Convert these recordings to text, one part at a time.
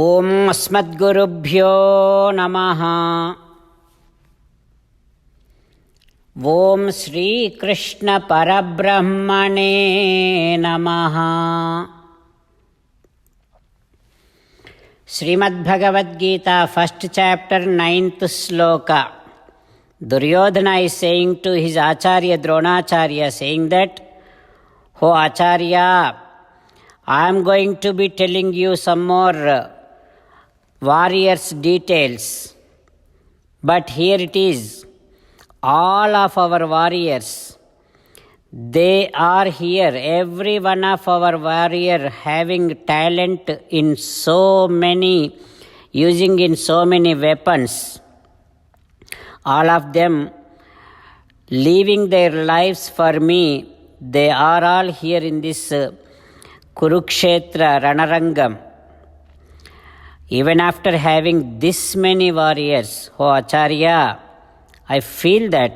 ಓಂ ಅಸ್ಮದ್ಗುರುಭ್ಯೋ ನಮಃ. ಓಂ ಶ್ರೀ ಕೃಷ್ಣ ಪರಬ್ರಹ್ಮಣೇ ನಮಃ. Srimad Bhagavad Gita first chapter 9th ಶ್ಲೋಕ. Duryodhana is saying to his Acharya Dronacharya, saying that, "Oh Acharya, I am going to be telling you some more warriors' details. But here it is, all of our warriors, they are here. Every one of our warrior having talent in so many, using in so many weapons. All of them leaving their lives for me. They are all here in this Kurukshetra Ranarangam. Even after having this many warriors, oh Acharya, I feel that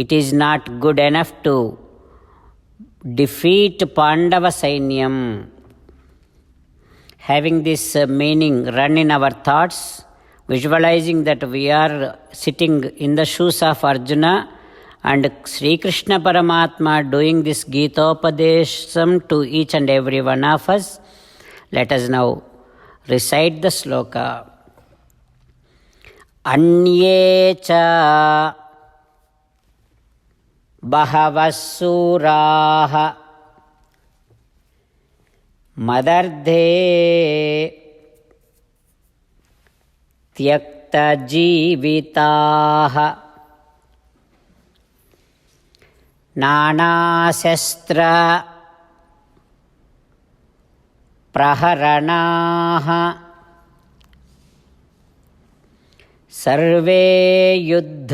it is not good enough to defeat Pandava Sainyam." Having this meaning run in our thoughts, visualizing that we are sitting in the shoes of Arjuna and Sri Krishna Paramatma doing this Gitopadesham to each and every one of us, let us now recite the sloka. Anye cha bahavasuraha madardhe tyakta jeevitaha नानाशस्त्र प्रहरणाः सर्वे युद्ध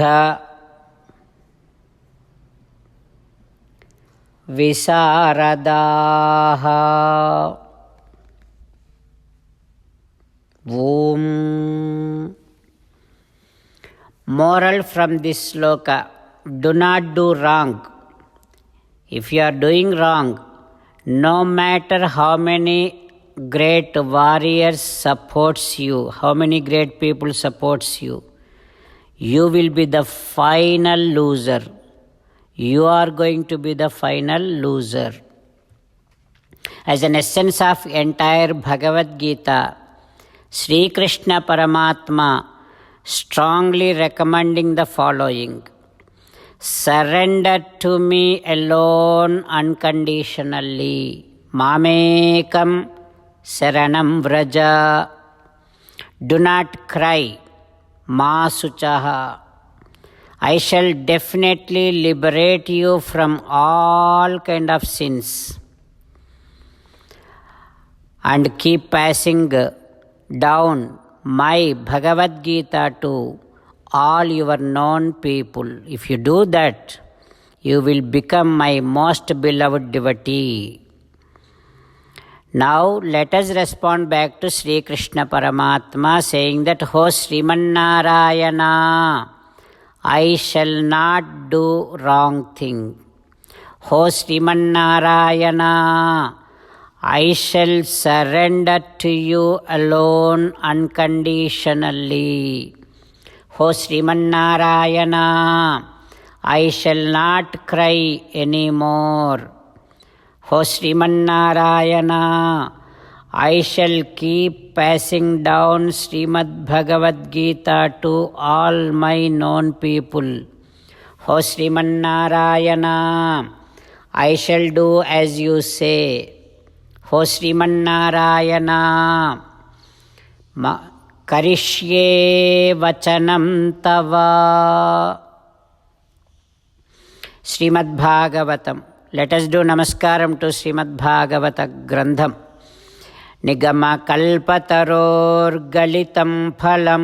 विशारदाः. Om. Moral from this sloka: do not do wrong. If you are doing wrong, no matter how many great warriors supports you, how many great people supports you, you will be the final loser. You are going to be the final loser. As an essence of entire Bhagavad Gita, Sri Krishna Paramatma strongly recommending the following: surrender to me alone unconditionally. Mamekam saranam vraja. Do not cry. Ma suchaha. I shall definitely liberate you from all kind of sins. And keep passing down my Bhagavad Gita to all your known people. If you do that, you will become my most beloved devotee. Now let us respond back to Sri Krishna Paramatma, saying that, "Ho Sriman Narayana, I shall not do wrong thing. Ho Sriman Narayana, I shall surrender to you alone unconditionally. Ho Sriman Narayana, I shall not cry anymore. Ho Sriman Narayana, I shall keep passing down Srimad Bhagavad Gita to all my known people. Ho Sriman Narayana, I shall do as you say. Ho Sriman Narayana, Karishye vachanam tava." Srimad Bhagavatam. Let us do namaskaram to Srimad Bhagavata Grandham. Nigama kalpataror galitam phalam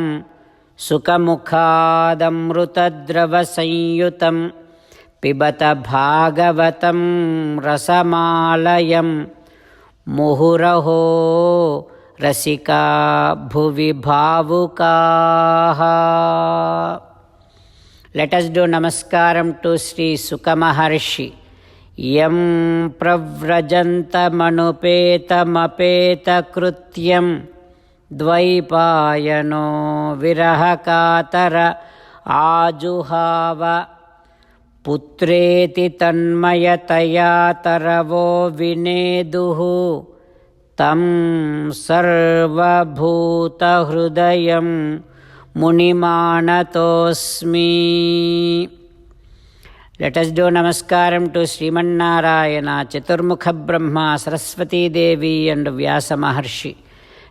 sukamukhadamrutadrava sanyutam pibata bhagavatam rasamalayam muhuraho रसिका भुवि भावुकाः. Let us do namaskaram to Sri Sukha Maharshi. यं प्रव्रजन्तमनुपेतमपेतकृत्यं द्वैपायनो विरहकातर आजुहाव पुत्रेति तन्मयतया तरवो विनेदुः तं सर्वभूतहृदयं मुनिमानतोऽस्मि. Let us do namaskaram to Srimannarayana, Chaturmukha Brahma, Saraswati Devi and Vyasa Maharshi.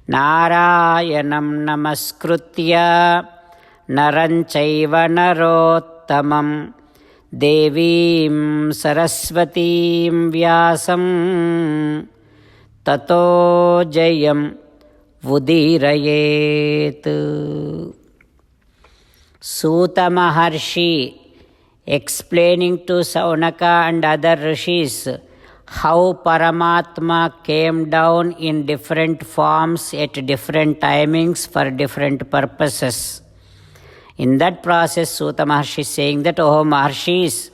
Narayanam namaskritya naranchaiva narottamam devim saraswatim vyasam tato jayam vudirayet. Suta Maharshi explaining to Saunaka and other rishis how Paramatma came down in different forms at different timings for different purposes. In that process, Suta Maharshi is saying that, oh Maharshis,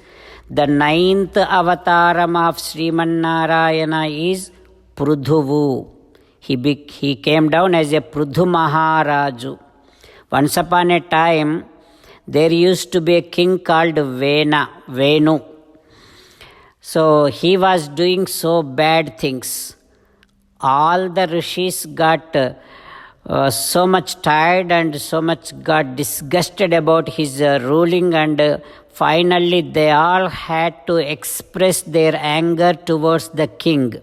the 9th avataram of Srimannarayana is Prudhuvu. He came down as a Prudhu Maharaju. Once upon a time, there used to be a king called Venu. So he was doing so bad things. All the rishis got so much tired and so much got disgusted about his ruling, and finally they all had to express their anger towards the king.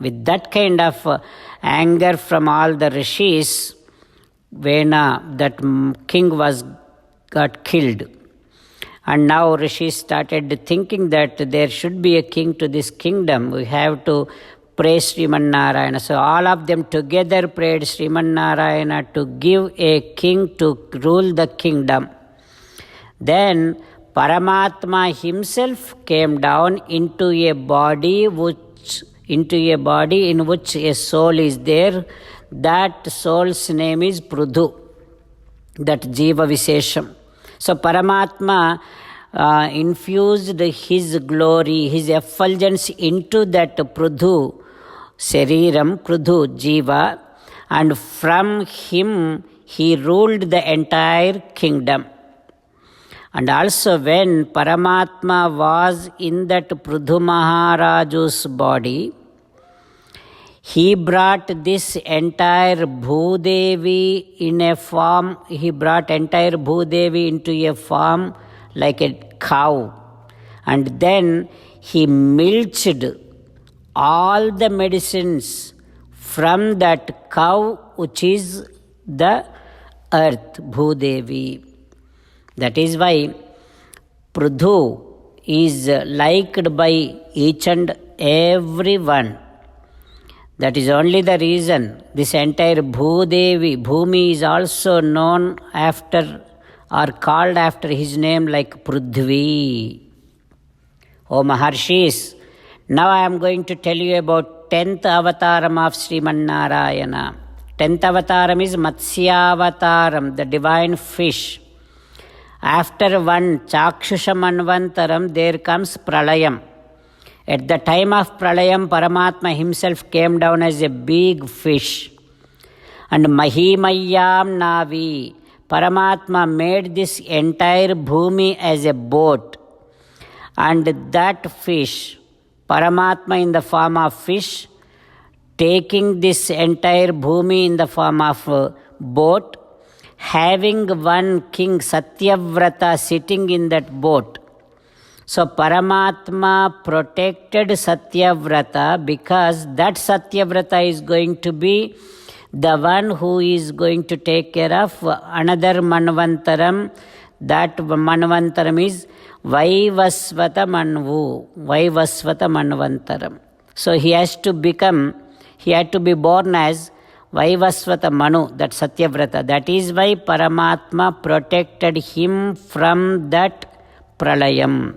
With that kind of anger from all the rishis, Vena, that king got killed. And now Rishi started thinking that there should be a king to this kingdom. We have to pray Srimannarayana. So all of them together prayed Srimannarayana to give a king to rule the kingdom. Then Paramatma himself came down into a body in which a soul is there. That soul's name is Prudhu, that Jiva Vishesham. So Paramatma infused his glory, his effulgence into that Prudhu Shariram, Prudhu Jiva, and from him he ruled the entire kingdom. And also when Paramatma was in that Prudhu Maharaju's body, he brought this entire Bhudevi in a form, into a form like a cow. And then he milked all the medicines from that cow, which is the earth, Bhudevi. That is why Prudhu is liked by each and everyone. That is only the reason this entire Bhumi is also known after or called after his name like Prudhvi. O Maharshis, now I am going to tell you about 10th avataram of Srimannarayana. 10th avataram is Matsyavataram, the divine fish. After one Chakshusha Manvantaram, there comes Pralayam. At the time of Pralayam, Paramatma himself came down as a big fish. And Mahimayam Navi, Paramatma made this entire Bhumi as a boat. And that fish, Paramatma in the form of fish, taking this entire Bhumi in the form of boat, having one king Satyavrata sitting in that boat. So Paramatma protected Satyavrata because that Satyavrata is going to be the one who is going to take care of another Manvantaram. That Manvantaram is Vaivasvata Manvantaram. So he had to be born as Vaivasvata Manu, that Satyavrata. That is why Paramatma protected him from that Pralayam.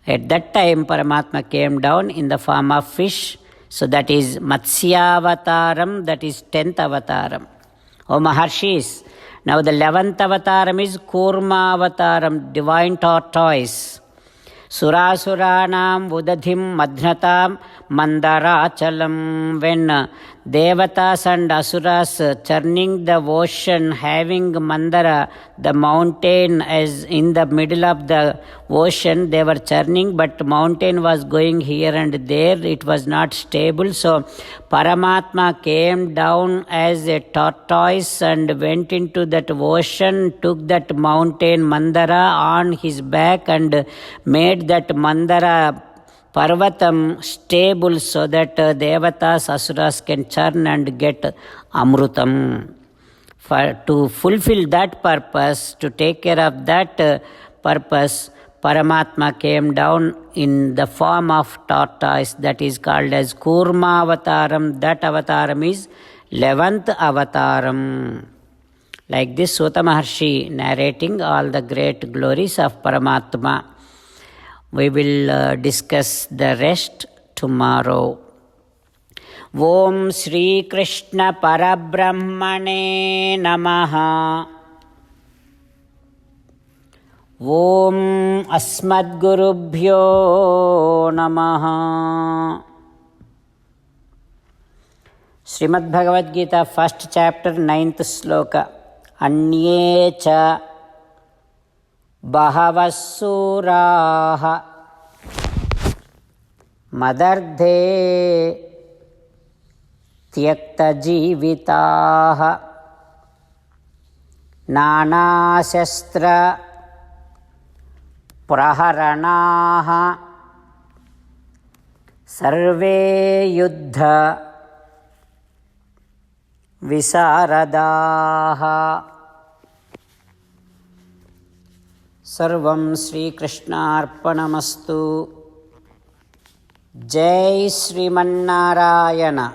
At that time, Paramatma came down in the form of fish. So that is Matsyavataram, that is 10th avataram. O Maharshis, now the 11th avataram is Kurmavataram, divine tortoise. Surasuranam Udadhim Madhnatam Mandarachalam. When Devatas and Asuras churning the ocean, having Mandara, the mountain, as in the middle of the ocean, they were churning, but mountain was going here and there. It was not stable. So Paramatma came down as a tortoise and went into that ocean, took that mountain Mandara on his back and made that Mandara Parvatam stable so that Devatas, Asuras can churn and get Amrutam. To fulfill that purpose, to take care of that purpose, Paramatma came down in the form of tortoise, that is called as Kurma Avataram. That Avataram is 11th Avataram. Like this, Suta Maharshi narrating all the great glories of Paramatma. We will discuss the rest tomorrow. Om Shri Krishna Parabrahmane Namaha. Om Asmadgurubhyo Namaha. Srimad Bhagavad Gita, first chapter, 9th sloka. Anye cha Bahavasuraha Madardhe Tyakta Jivitaha Nana Shastra Praharanaha Sarve Yuddha Visaradaha. Sarvam Sri Krishnarpanamastu. Jai Sriman Narayana.